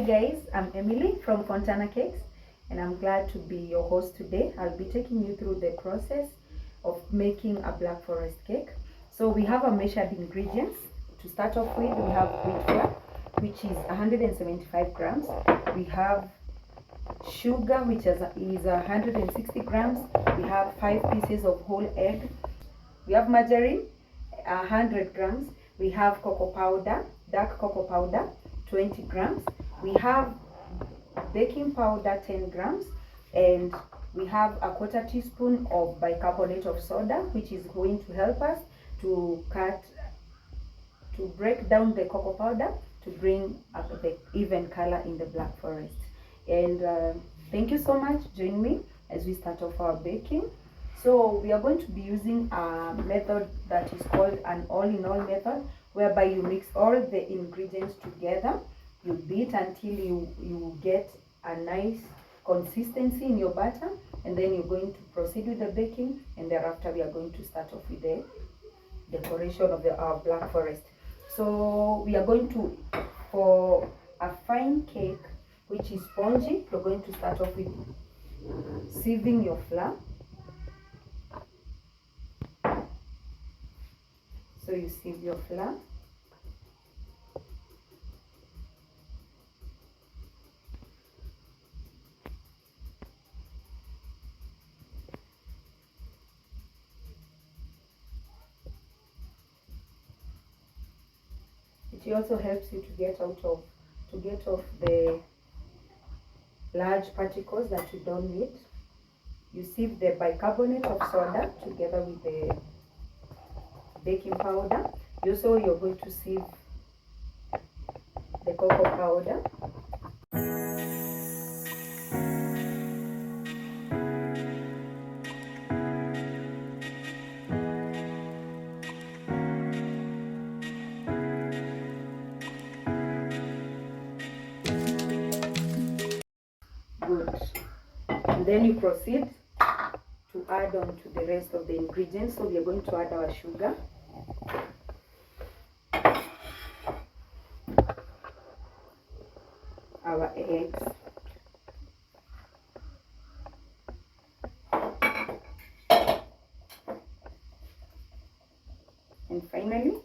guys, I'm Emily from Fontana Cakes, and I'm glad to be your host today. I'll be taking you through the process of making a Black Forest cake. So we have our measured ingredients. To start off with, we have wheat flour, which is 175 grams. We have sugar, which is 160 grams. We have 5 pieces of whole egg. We have margarine, 100 grams. We have cocoa powder, dark cocoa powder, 20 grams. We have baking powder, 10 grams. And we have a quarter teaspoon of bicarbonate of soda, which is going to help us to break down the cocoa powder to bring the even color in the Black Forest. And thank you so much. Join me as we start off our baking. So we are going to be using a method that is called an all-in-all method, whereby you mix all the ingredients together. You beat until you get a nice consistency in your batter, and then you're going to proceed with the baking, and thereafter we are going to start off with the decoration of our Black Forest. So we are going to, for a fine cake which is spongy, you're going to start off with sieving your flour. So you sieve your flour. It also helps you to get off the large particles that you don't need. You sieve the bicarbonate of soda together with the baking powder. Also, you're going to sieve the cocoa powder. Good. And then you proceed to add on to the rest of the ingredients. So we are going to add our sugar, our eggs, and finally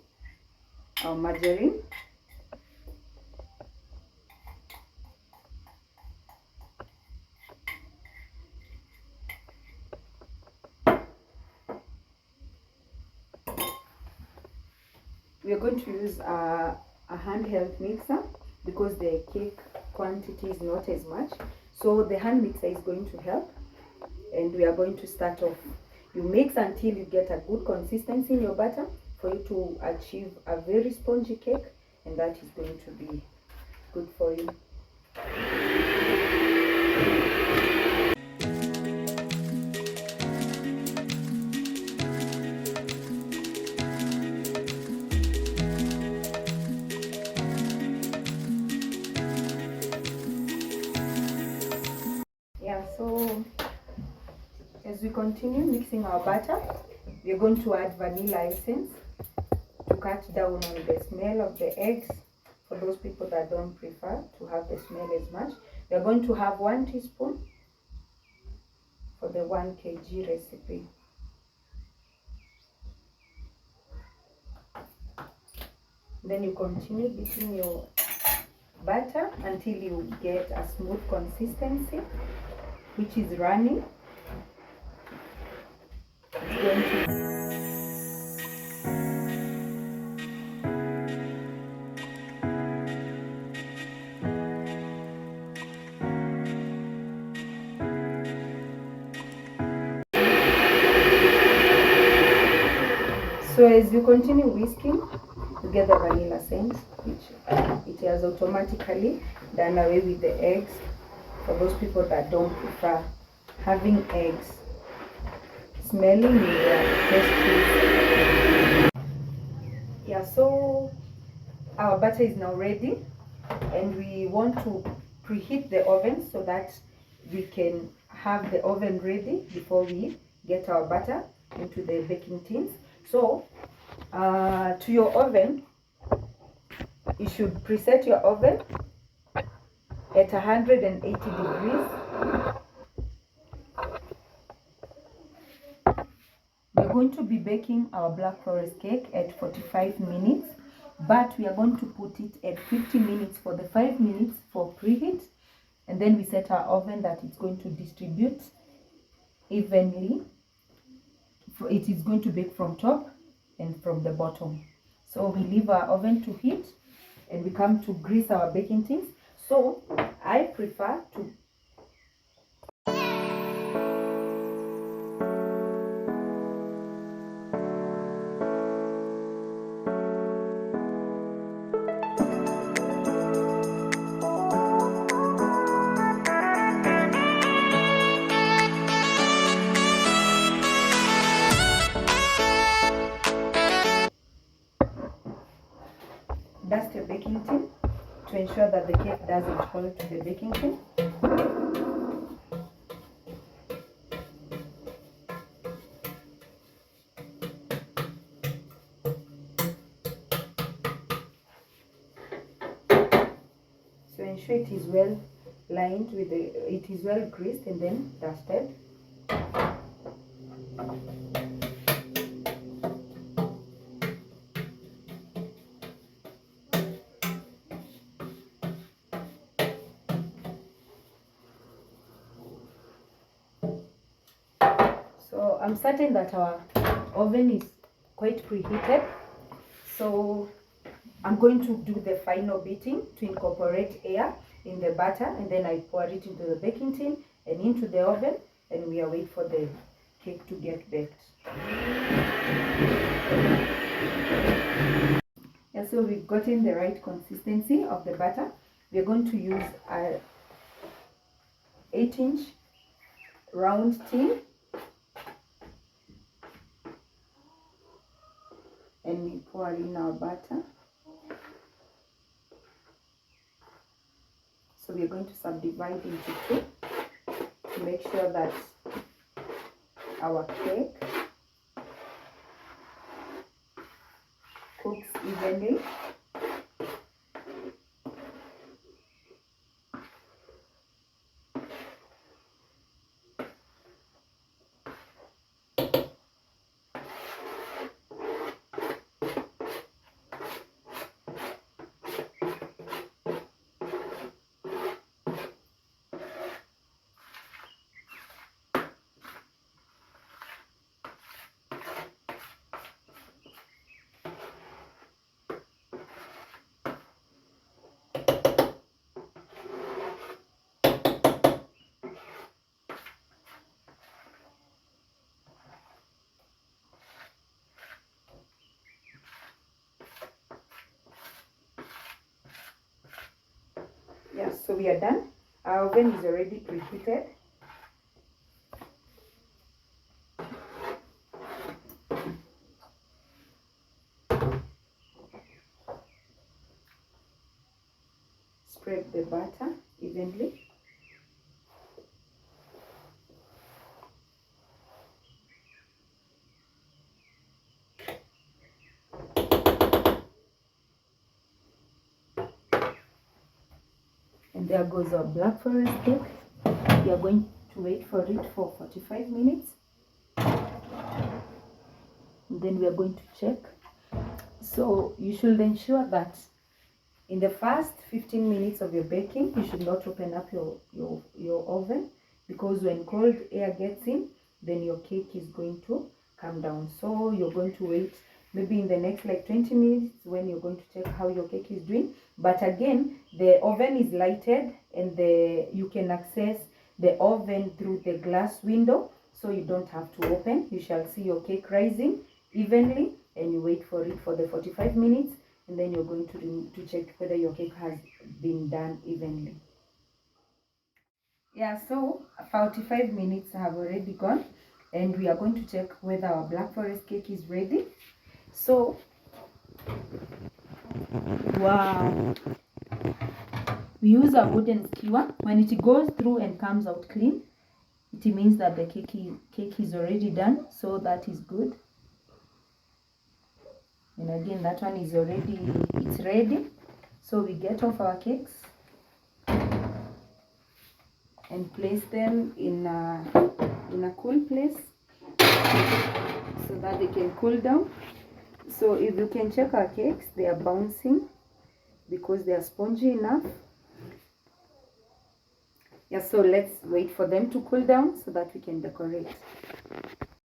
our margarine. We are going to use a handheld mixer because the cake quantity is not as much. So the hand mixer is going to help, and we are going to start off. You mix until you get a good consistency in your batter for you to achieve a very spongy cake, and that is going to be good for you. So as we continue mixing our batter, we're going to add vanilla essence to cut down on the smell of the eggs. For those people that don't prefer to have the smell as much, we are going to have 1 teaspoon for the 1 kg recipe. Then you continue beating your batter until you get a smooth consistency, which is running. It's going to So as you continue whisking, you get the vanilla scent, which it has automatically done away with the eggs. For those people that don't prefer having eggs smelling in their pastries. Yeah, so our batter is now ready, and we want to preheat the oven so that we can have the oven ready before we get our batter into the baking tins. So to your oven, you should preset your oven at 180 degrees. We're going to be baking our Black Forest cake at 45 minutes, but we are going to put it at 50 minutes for the 5 minutes for preheat, and then we set our oven that it's going to distribute evenly. It is going to bake from top and from the bottom. So we leave our oven to heat and we come to grease our baking tins. So I prefer to dust your baking tin to ensure that the cake doesn't hold to the baking tin. So ensure it is well lined with it is well greased and then dusted. So I'm certain that our oven is quite preheated. So I'm going to do the final beating to incorporate air in the batter, and then I pour it into the baking tin and into the oven, and we await for the cake to get baked. Yeah, so we've gotten the right consistency of the batter. We're going to use a 8-inch round tin, and we pour in our batter. So we're going to subdivide into two to make sure that our cake cooks evenly. Yes, so we are done. Our oven is already preheated. Spread the batter evenly. And there goes our Black Forest cake. We are going to wait for it for 45 minutes. And then we are going to check. So you should ensure that in the first 15 minutes of your baking, you should not open up your oven, because when cold air gets in, then your cake is going to come down. So you're going to wait maybe in the next like 20 minutes when you're going to check how your cake is doing. But again, the oven is lighted, and you can access the oven through the glass window, so you don't have to open. You shall see your cake rising evenly, and you wait for it for the 45 minutes, and then you're going to check whether your cake has been done evenly. Yeah, so 45 minutes have already gone, and we are going to check whether our Black Forest cake is ready. So wow, we use a wooden skewer. When it goes through and comes out clean, it means that the cake is already done. So that is good. And again, that one is already, it's ready. So we get off our cakes. and place them in a cool place so that they can cool down. So if you can check our cakes, they are bouncing because they are spongy enough. Yeah, so let's wait for them to cool down so that we can decorate.